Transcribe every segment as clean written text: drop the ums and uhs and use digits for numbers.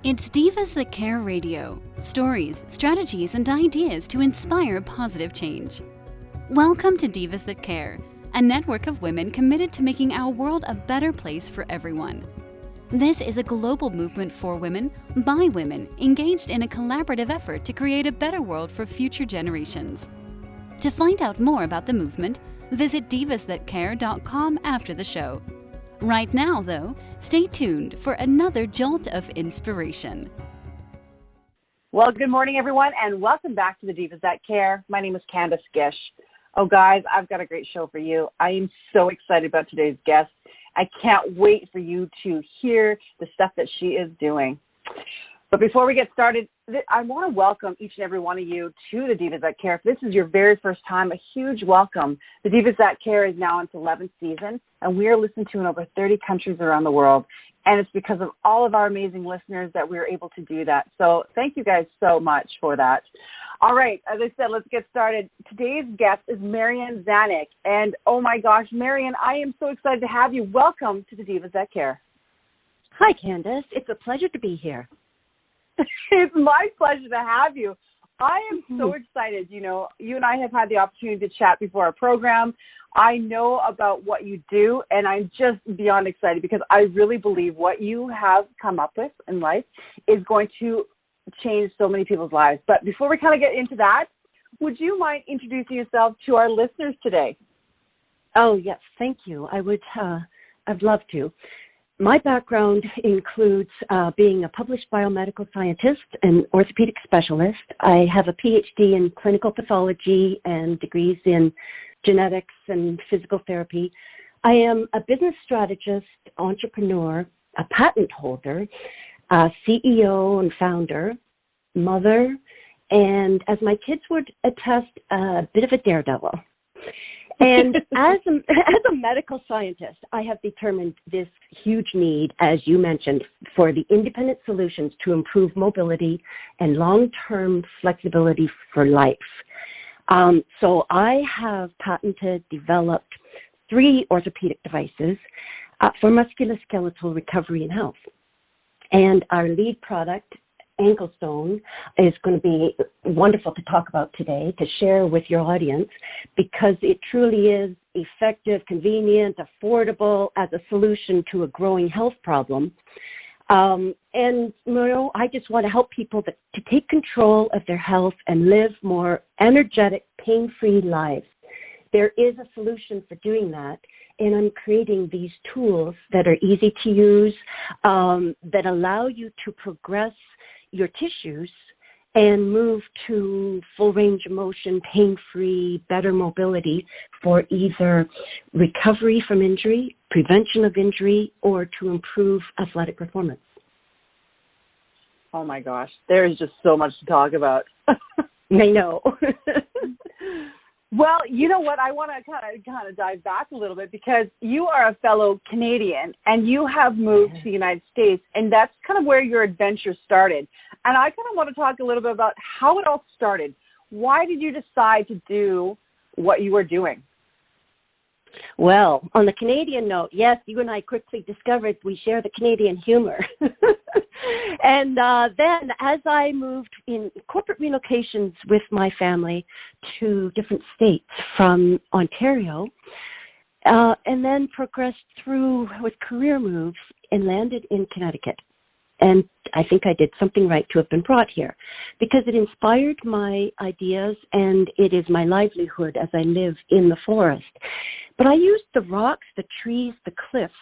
It's Divas That Care Radio. Stories, strategies, and ideas to inspire positive change. Welcome to Divas That Care, a network of women committed to making our world a better place for everyone. This is a global movement for women, by women, engaged in a collaborative effort to create a better world for future generations. To find out more about the movement, visit divasthatcare.com after the show. Right now, though, stay tuned for another jolt of inspiration. Well, good morning, everyone, and welcome back to the Divas That Care. My name is Candace Gish. Oh, guys, I've got a great show for you. I am so excited about today's guest. I can't wait for you to hear the stuff that she is doing. But before we get started, I want to welcome each and every one of you to the Divas That Care. If this is your very first time, a huge welcome. The Divas That Care is now in its 11th season, and we are listened to in over 30 countries around the world. And it's because of all of our amazing listeners that we're able to do that. So thank you guys so much for that. All right, as I said, let's get started. Today's guest is Marian Zanuck. And oh my gosh, Marian, I am so excited to have you. Welcome to the Divas That Care. Hi, Candace. It's a pleasure to be here. It's my pleasure to have you. I am so excited. You know, you and I have had the opportunity to chat before our program. I know about what you do, and I'm just beyond excited because I really believe what you have come up with in life is going to change so many people's lives. But before we kind of get into that, would you mind introducing yourself to our listeners today? Oh, yes. Thank you. I'd love to. My background includes being a published biomedical scientist and orthopedic specialist. I have a PhD in clinical pathology and degrees in genetics and physical therapy. I am a business strategist, entrepreneur, a patent holder, a CEO and founder, mother, and as my kids would attest, a bit of a daredevil. And as a medical scientist, I have determined this huge need, as you mentioned, for the independent solutions to improve mobility and long-term flexibility for life. So I have developed 3 orthopedic devices for musculoskeletal recovery and health. And our lead product, AnkleSTONE, is going to be wonderful to talk about today, to share with your audience, because it truly is effective, convenient, affordable as a solution to a growing health problem. And, you know, I just want to help people to take control of their health and live more energetic, pain-free lives. There is a solution for doing that, and I'm creating these tools that are easy to use, that allow you to progress your tissues and move to full range of motion, pain-free, better mobility for either recovery from injury, prevention of injury, or to improve athletic performance. Oh my gosh, there is just so much to talk about. I know. Well, you know what? I want to kind of dive back a little bit because you are a fellow Canadian and you have moved to the United States, and that's kind of where your adventure started. And I kind of want to talk a little bit about how it all started. Why did you decide to do what you were doing? Well, on the Canadian note, yes, you and I quickly discovered we share the Canadian humor. And then as I moved in corporate relocations with my family to different states from Ontario, and then progressed through with career moves and landed in Connecticut. And I think I did something right to have been brought here because it inspired my ideas and it is my livelihood as I live in the forest. But I used the rocks, the trees, the cliffs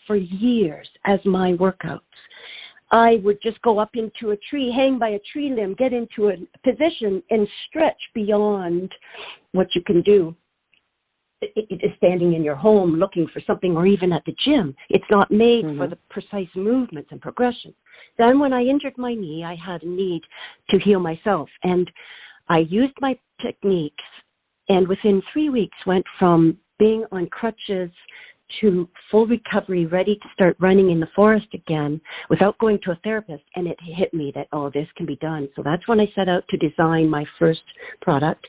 for years as my workouts. I would just go up into a tree, hang by a tree limb, get into a position and stretch beyond what you can do standing in your home looking for something, or even at the gym. It's not made for the precise movements and progression. Then when I injured my knee, I had a need to heal myself. And I used my techniques, and within 3 weeks went from being on crutches to full recovery, ready to start running in the forest again without going to a therapist. And it hit me that, oh, this can be done. So that's when I set out to design my first product,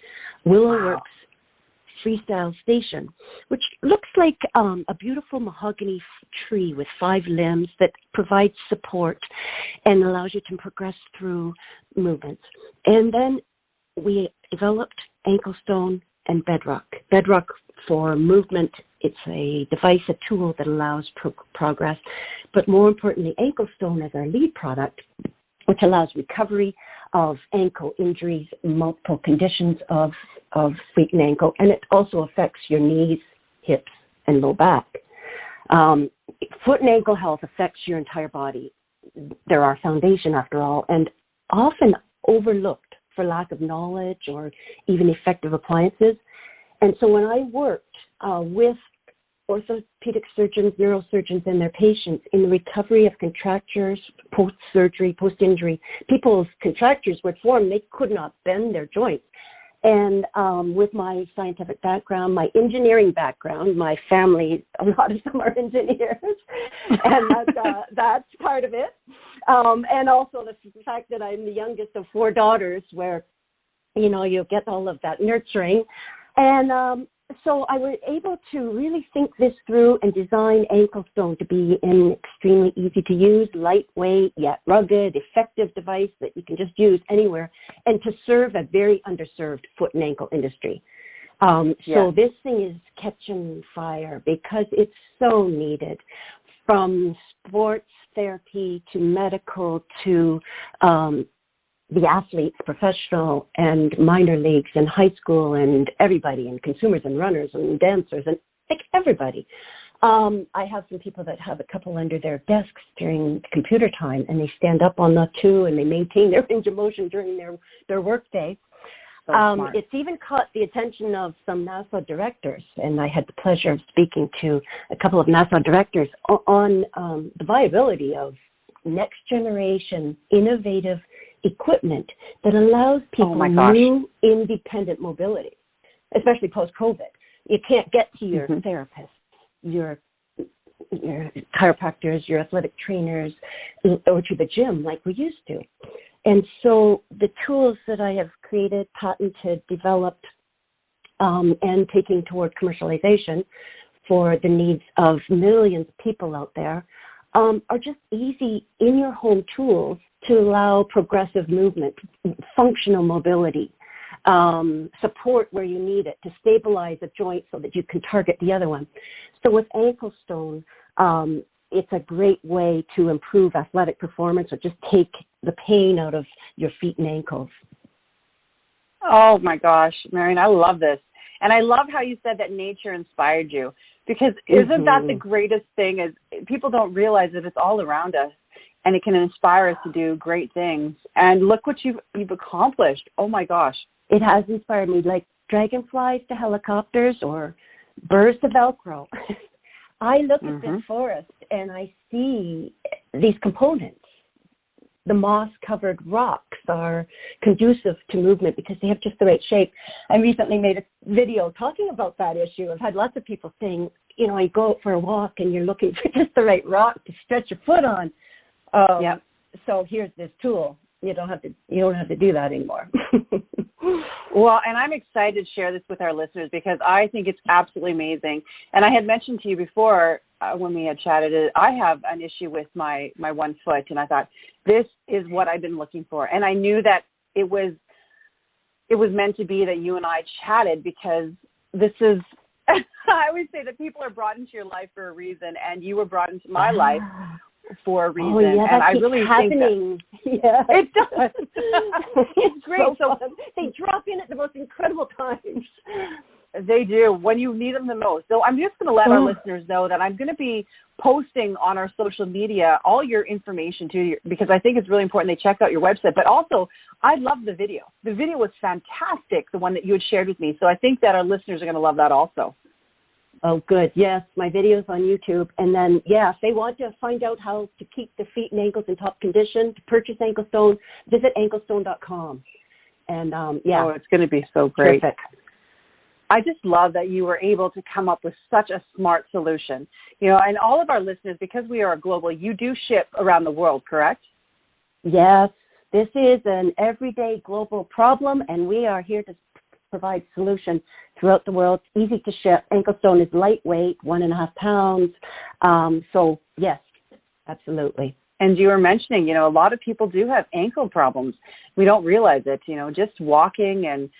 WillowWorks freestyle station, which looks like a beautiful mahogany tree with 5 limbs that provides support and allows you to progress through movements. And then we developed AnkleSTONE and Bedrock. Bedrock for movement, it's a device, a tool that allows progress. But more importantly, AnkleSTONE is our lead product, which allows recovery of ankle injuries, multiple conditions of feet and ankle, and it also affects your knees, hips, and low back. Foot and ankle health affects your entire body. They're our foundation, after all, and often overlooked for lack of knowledge or even effective appliances. And so when I worked with orthopedic surgeons, neurosurgeons, and their patients in the recovery of contractures, post-surgery, post-injury, people's contractures would form. They could not bend their joints. And with my scientific background, my engineering background, my family, a lot of them are engineers, and that's part of it. And also the fact that I'm the youngest of 4 daughters, where, you know, you get all of that nurturing. And so I was able to really think this through and design AnkleSTONE to be an extremely easy to use, lightweight, yet rugged, effective device that you can just use anywhere, and to serve a very underserved foot and ankle industry. So this thing is catching fire because it's so needed, from sports therapy to medical to the athletes, professional and minor leagues and high school and everybody, and consumers and runners and dancers and like everybody. I have some people that have a couple under their desks during computer time, and they stand up on the 2 and they maintain their range of motion during their work day. It's even caught the attention of some NASA directors, and I had the pleasure of speaking to a couple of NASA directors on the viability of next generation innovative equipment that allows people new independent mobility, especially post-COVID. You can't get to your therapists, your chiropractors, your athletic trainers, or to the gym like we used to. And so the tools that I have created, patented, developed, and taking toward commercialization for the needs of millions of people out there are just easy in-your-home tools to allow progressive movement, functional mobility, support where you need it, to stabilize a joint so that you can target the other one. So with AnkleSTONE, it's a great way to improve athletic performance or just take the pain out of your feet and ankles. Oh my gosh, Marion, I love this. And I love how you said that nature inspired you, because isn't that the greatest thing? Is people don't realize that it's all around us, and it can inspire us to do great things. And look what you've accomplished. Oh my gosh. It has inspired me, like dragonflies to helicopters or birds to Velcro. I look at this forest and I see these components. The moss-covered rocks are conducive to movement because they have just the right shape. I recently made a video talking about that issue. I've had lots of people saying, you know, you go out for a walk and you're looking for just the right rock to stretch your foot on. So here's this tool. You don't have to do that anymore. Well, and I'm excited to share this with our listeners because I think it's absolutely amazing. And I had mentioned to you before when we had chatted, I have an issue with my one foot, and I thought this is what I've been looking for. And I knew that it was meant to be that you and I chatted, because this is I always say that people are brought into your life for a reason, and you were brought into my life for a reason. Oh, yeah, and I really happening. think that it does. It's great. So they drop in at the most incredible times. They do, when you need them the most. So I'm just going to let our listeners know that I'm going to be posting on our social media all your information too, because I think it's really important they check out your website. But also, I love the video. The video was fantastic, the one that you had shared with me. So I think that our listeners are going to love that also. Oh, good. Yes, my video's on YouTube. And then, if they want to find out how to keep the feet and ankles in top condition, to purchase AnkleSTONE, visit AnkleStone.com. And, Oh, it's going to be so great. Terrific. I just love that you were able to come up with such a smart solution. You know, and all of our listeners, because we are global, you do ship around the world, correct? Yes, this is an everyday global problem, and we are here to provides solution throughout the world. It's easy to ship. AnkleStone is lightweight, 1.5 pounds. So yes, absolutely. And you were mentioning, a lot of people do have ankle problems. We don't realize it, just walking and,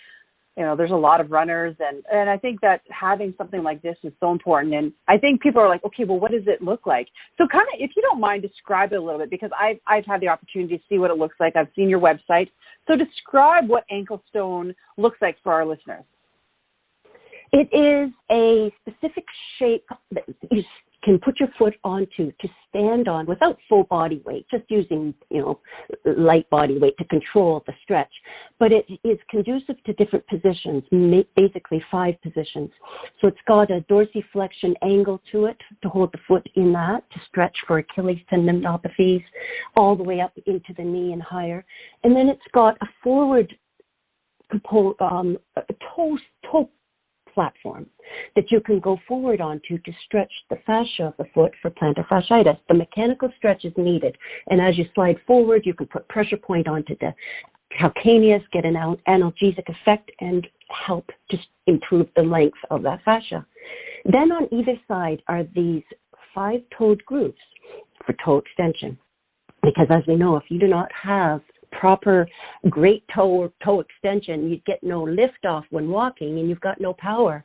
there's a lot of runners. And I think that having something like this is so important. And I think people are like, okay, well, what does it look like? So kind of, if you don't mind, describe it a little bit, because I've had the opportunity to see what it looks like. I've seen your website. So describe what AnkleStone looks like for our listeners. It is a specific shape that you can put your foot onto to stand on without full body weight, just using, light body weight to control the stretch. But it is conducive to different positions, basically 5 positions. So it's got a dorsiflexion angle to it to hold the foot in that, to stretch for Achilles tendinopathies, all the way up into the knee and higher. And then it's got a forward toe platform that you can go forward onto to stretch the fascia of the foot for plantar fasciitis. The mechanical stretch is needed, and as you slide forward, you can put pressure point onto the calcaneus, get an analgesic effect, and help to improve the length of that fascia. Then on either side are these 5-toed grooves for toe extension, because as we know, if you do not have proper great toe extension, you get no lift off when walking, and you've got no power.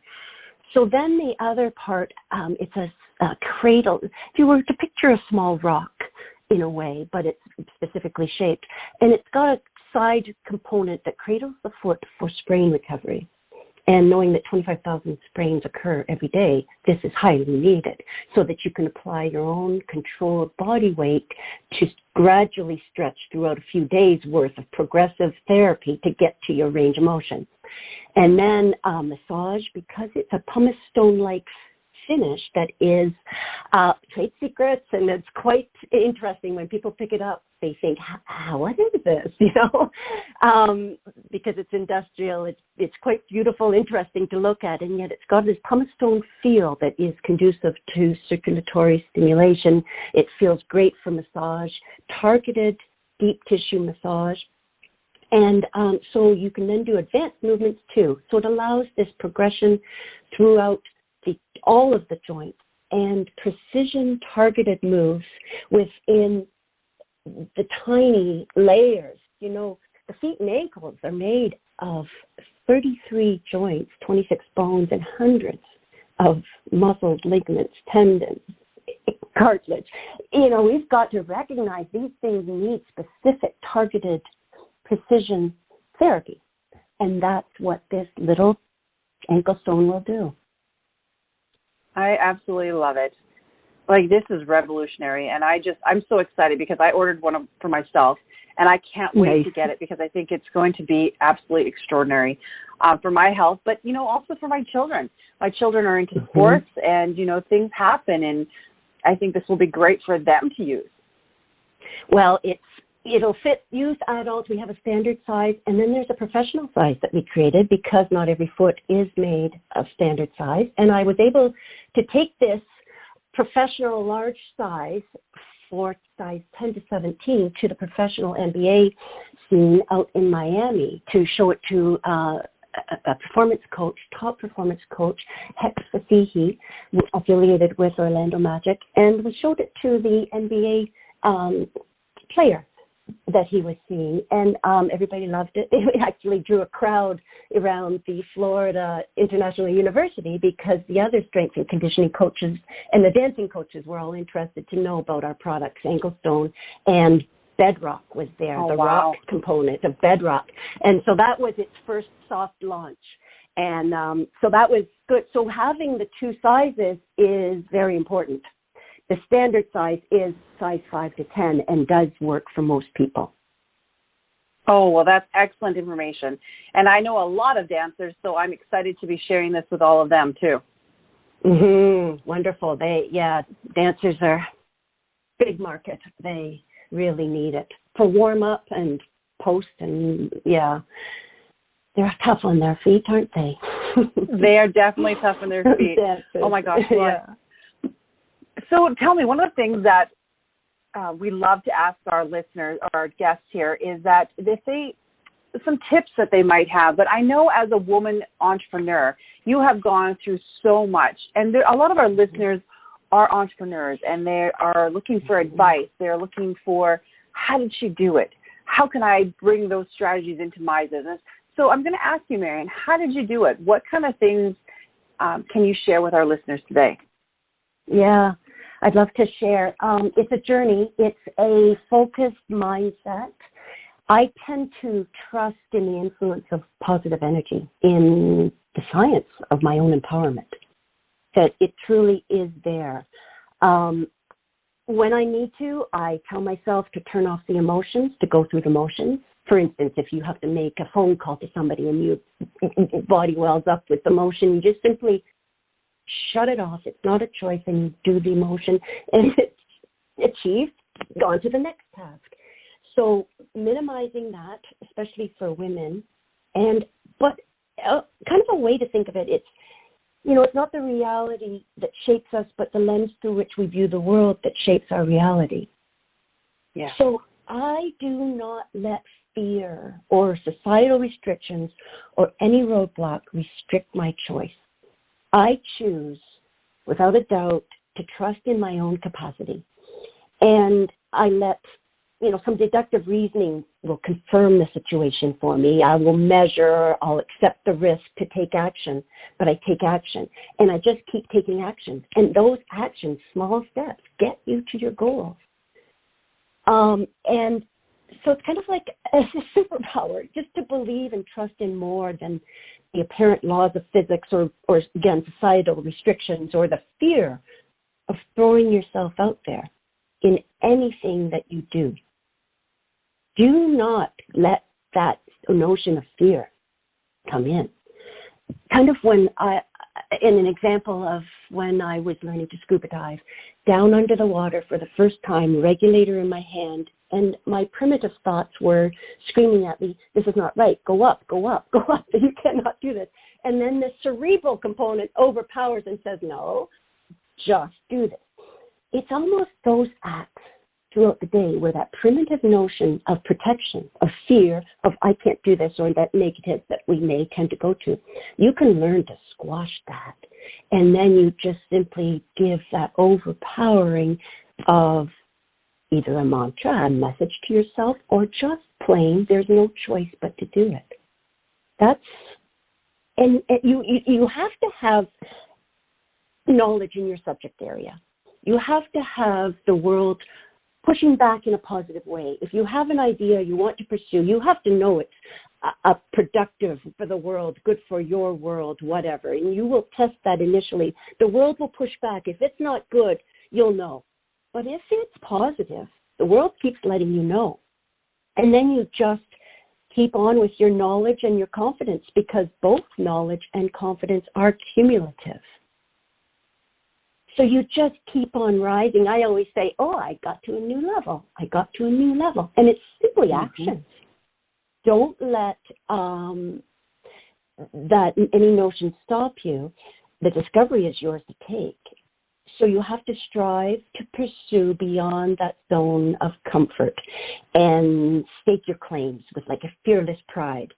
So then the other part, it's a cradle. If you were to picture a small rock in a way, but it's specifically shaped, and it's got a side component that cradles the foot for sprain recovery. And knowing that 25,000 sprains occur every day, this is highly needed so that you can apply your own controlled body weight to gradually stretch throughout a few days worth of progressive therapy to get to your range of motion. And then massage, because it's a pumice stone-like finish that is trade secrets, and it's quite interesting when people pick it up. They think, what is this? Because it's industrial, it's quite beautiful, interesting to look at, and yet it's got this pumice stone feel that is conducive to circulatory stimulation. It feels great for massage, targeted deep tissue massage. And so you can then do advanced movements too. So it allows this progression throughout all of the joints and precision targeted moves within the tiny layers. The feet and ankles are made of 33 joints, 26 bones, and hundreds of muscles, ligaments, tendons, cartilage. We've got to recognize these things need specific targeted precision therapy. And that's what this little AnkleStone will do. I absolutely love it. Like, this is revolutionary, and I'm so excited because I ordered one for myself, and I can't wait to get it because I think it's going to be absolutely extraordinary for my health, but, also for my children. My children are into sports, and, things happen, and I think this will be great for them to use. Well, it'll fit youth, adults. We have a standard size, and then there's a professional size that we created because not every foot is made of standard size. And I was able to take this professional large size for size 10 to 17 to the professional NBA scene out in Miami to show it to a performance coach, top performance coach, Hex Fasihi, affiliated with Orlando Magic, and we showed it to the NBA player that he was seeing, and everybody loved it. It actually drew a crowd around the Florida International University because the other strength and conditioning coaches and the dancing coaches were all interested to know about our products, AnkleStone, and Bedrock was there, rock component of Bedrock. And so that was its first soft launch. And so that was good. So having the 2 sizes is very important. The standard size is size 5 to 10 and does work for most people. Oh, well, that's excellent information. And I know a lot of dancers, so I'm excited to be sharing this with all of them, too. Wonderful. Dancers are big market. They really need it for warm-up and post, and, they're tough on their feet, aren't they? They are definitely tough on their feet. Oh, my gosh. So tell me, one of the things that we love to ask our listeners, our guests here, is that if they some tips that they might have. But I know as a woman entrepreneur, you have gone through so much. And a lot of our listeners are entrepreneurs, and they are looking for advice. They're looking for, how did she do it? How can I bring those strategies into my business? So I'm going to ask you, Marion, how did you do it? What kind of things can you share with our listeners today? Yeah, I'd love to share. It's a journey. It's a focused mindset. I tend to trust in the influence of positive energy, in the science of my own empowerment, that it truly is there. When I need to, I tell myself to turn off the emotions, to go through the motions. For instance, if you have to make a phone call to somebody and your body wells up with emotion, you just simply shut it off. It's not a choice, and you do the emotion, and it's achieved, on to the next task. So minimizing that, especially for women, but kind of a way to think of it, it's not the reality that shapes us, but the lens through which we view the world that shapes our reality. Yeah. So I do not let fear or societal restrictions or any roadblock restrict my choice. I choose, without a doubt, to trust in my own capacity. And I let, some deductive reasoning will confirm the situation for me. I will measure, I'll accept the risk to take action, but I take action. And I just keep taking action. And those actions, small steps, get you to your goals. And so it's kind of like a superpower, just to believe and trust in more than the apparent laws of physics or again, societal restrictions or the fear of throwing yourself out there in anything that you do. Do not let that notion of fear come in. Kind of in an example of when I was learning to scuba dive, down under the water for the first time, regulator in my hand, and my primitive thoughts were screaming at me, this is not right, go up, go up, go up, you cannot do this. And then the cerebral component overpowers and says, no, just do this. It's almost those acts throughout the day where that primitive notion of protection, of fear, of I can't do this, or that negative that we may tend to go to, you can learn to squash that. And then you just simply give that overpowering of either a mantra, a message to yourself, or just plain, there's no choice but to do it. And you have to have knowledge in your subject area. You have to have the world pushing back in a positive way. If you have an idea you want to pursue, you have to know it's a productive for the world, good for your world, whatever. And you will test that initially. The world will push back. If it's not good, you'll know. But if it's positive, the world keeps letting you know. And then you just keep on with your knowledge and your confidence, because both knowledge and confidence are cumulative. So you just keep on rising. I always say, I got to a new level. I got to a new level. And it's simply actions. Don't let that any notion stop you. The discovery is yours to take. So you have to strive to pursue beyond that zone of comfort and stake your claims with like a fearless pride,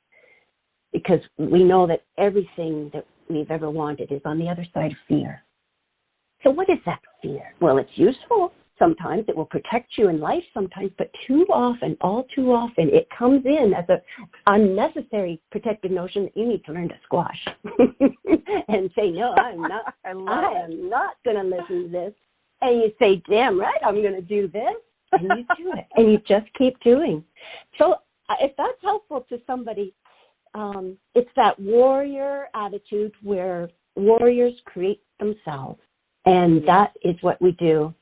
because we know that everything that we've ever wanted is on the other side of fear. So what is that fear? Well, it's useful. Sometimes it will protect you in life sometimes, but all too often, it comes in as an unnecessary protective notion that you need to learn to squash and say, no, I'm not. I am not going to listen to this. And you say, damn right, I'm going to do this. And you do it. And you just keep doing. So if that's helpful to somebody, it's that warrior attitude where warriors create themselves. And that is what we do.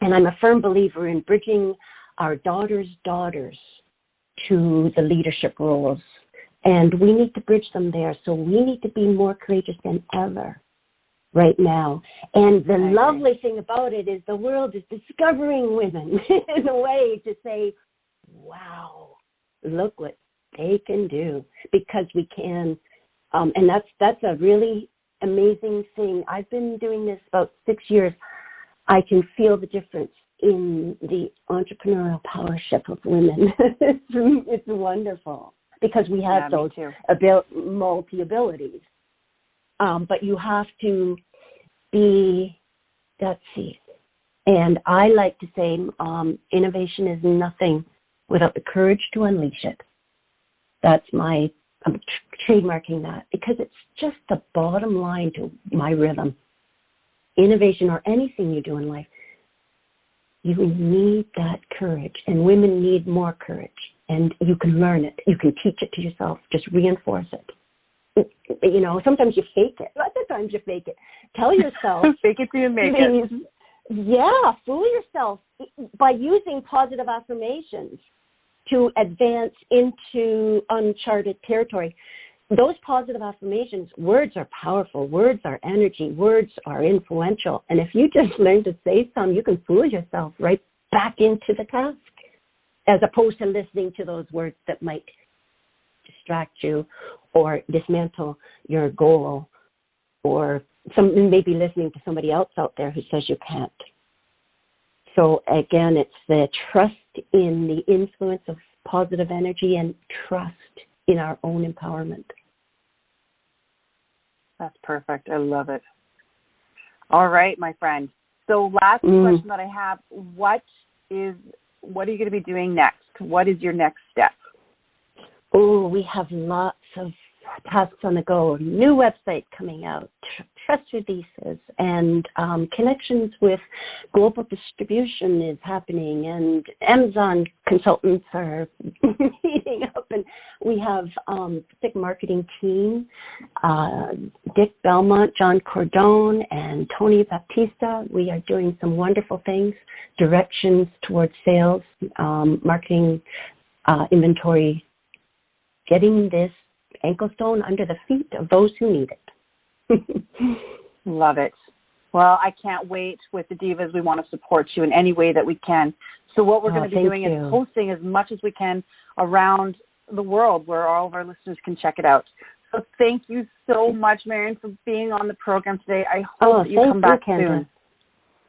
And I'm a firm believer in bridging our daughters' to the leadership roles. And we need to bridge them there. So we need to be more courageous than ever right now. And the lovely thing about it is the world is discovering women in a way to say, wow, look what they can do, because we can. And that's a really amazing thing. I've been doing this about 6 years. I can feel the difference in the entrepreneurial powership of women. It's wonderful. because we have those multi-abilities. But you have to be, let's see, and I like to say innovation is nothing without the courage to unleash it. I'm trademarking that because it's just the bottom line to my rhythm. Innovation or anything you do in life, you need that courage, and women need more courage, and you can learn it. You can teach it to yourself. Just reinforce it. You know, sometimes you fake it. Other times you fake it. Tell yourself. Fake it till you make it. Yeah, fool yourself by using positive affirmations to advance into uncharted territory. Those positive affirmations, words are powerful. Words are energy. Words are influential. And if you just learn to say some, you can fool yourself right back into the task, as opposed to listening to those words that might distract you or dismantle your goal, or maybe listening to somebody else out there who says you can't. So again, it's the trust in the influence of positive energy and trust in our own empowerment. That's perfect. I love it. All right, my friend. So last question that I have, what are you going to be doing next? What is your next step? Oh, we have lots of tasks on the go. New website coming out, press releases, and connections with global distribution is happening, and Amazon consultants are meeting up, and we have big marketing team, Dick Belmont, John Cordone, and Tony Baptista. We are doing some wonderful things, directions towards sales, marketing, inventory, getting this AnkleSTONE under the feet of those who need it. Love it. Well, I can't wait. With the Divas, we want to support you in any way that we can. So what we're going to be doing is posting as much as we can around the world where all of our listeners can check it out. So thank you so much, Marion, for being on the program today. I hope that you come back soon.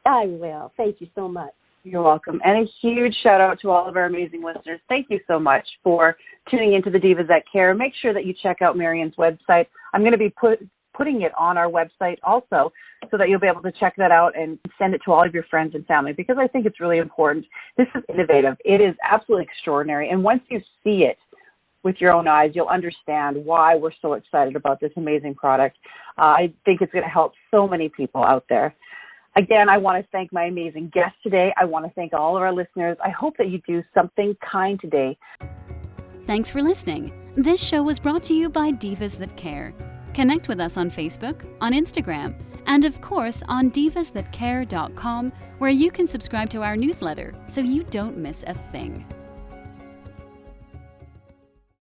I will. Thank you so much. You're welcome. And a huge shout out to all of our amazing listeners. Thank you so much for tuning into the Divas That Care. Make sure that you check out Marion's website. I'm going to be putting it on our website also, so that you'll be able to check that out and send it to all of your friends and family, because I think it's really important. This is innovative. It is absolutely extraordinary. And once you see it with your own eyes, you'll understand why we're so excited about this amazing product. I think it's going to help so many people out there. Again, I want to thank my amazing guest today. I want to thank all of our listeners. I hope that you do something kind today. Thanks for listening. This show was brought to you by Divas That Care. Connect with us on Facebook, on Instagram, and of course on divasthatcare.com, where you can subscribe to our newsletter so you don't miss a thing.